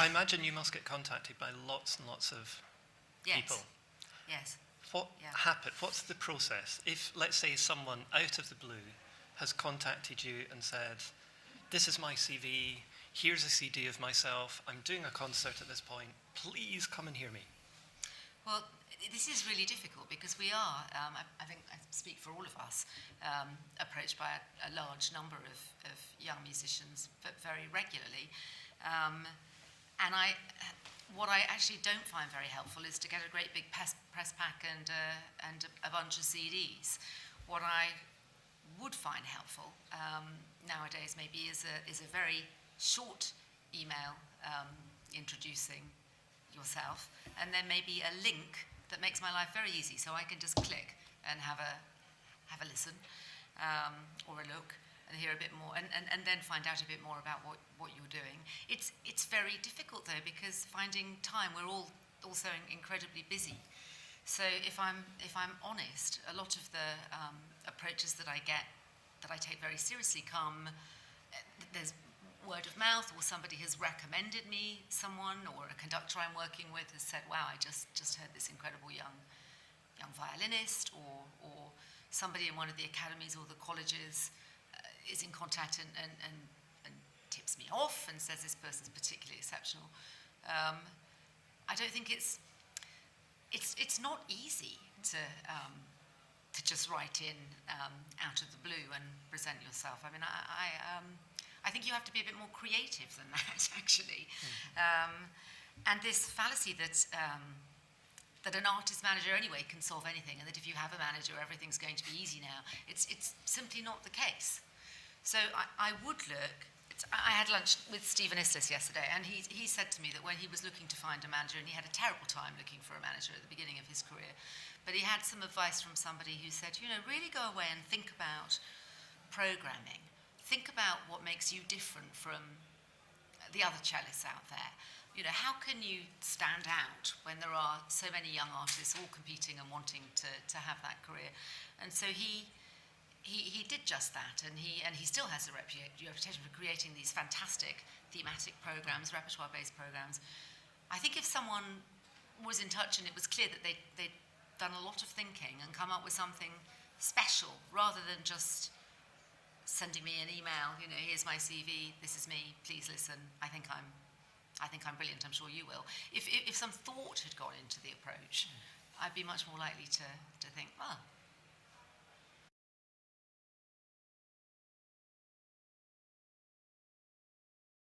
I imagine you must get contacted by lots and lots of people. Yes. What happened? What's the process? If, let's say, someone out of the blue has contacted you and said, this is my CV, here's a CD of myself, I'm doing a concert at this point, please come and hear me. Well, this is really difficult because we are, I think I speak for all of us, approached by a large number of young musicians very regularly. What I actually don't find very helpful is to get a great big press pack and a bunch of CDs. What I would find helpful nowadays maybe is a very short email introducing yourself, and then maybe a link that makes my life very easy, so I can just click and have a listen or a look and hear a bit more, and then find out a bit more about what you're doing. It's very difficult though, because finding time, we're all also incredibly busy. So if I'm honest, a lot of the approaches that I get, that I take very seriously, there's word of mouth, or somebody has recommended me someone, or a conductor I'm working with has said, wow, I just heard this incredible young violinist, or somebody in one of the academies or the colleges is in contact and tips me off and says this person's particularly exceptional. I don't think it's not easy to just write in out of the blue and present yourself. I mean, I think you have to be a bit more creative than that, actually. And this fallacy that an artist manager anyway can solve anything, and that if you have a manager, everything's going to be easy now. It's simply not the case. So I would look. I had lunch with Stephen Islis yesterday, and he said to me that when he was looking to find a manager, and he had a terrible time looking for a manager at the beginning of his career, but he had some advice from somebody who said, really go away and think about programming. Think about what makes you different from the other cellists out there. How can you stand out when there are so many young artists all competing and wanting to have that career? And so he did just that, and he still has a reputation for creating these fantastic thematic programs, repertoire-based programs. I think if someone was in touch and it was clear that they'd done a lot of thinking and come up with something special, rather than just sending me an email, here's my CV, this is me, please listen, I think I'm brilliant, I'm sure you will. If some thought had gone into the approach, I'd be much more likely to think,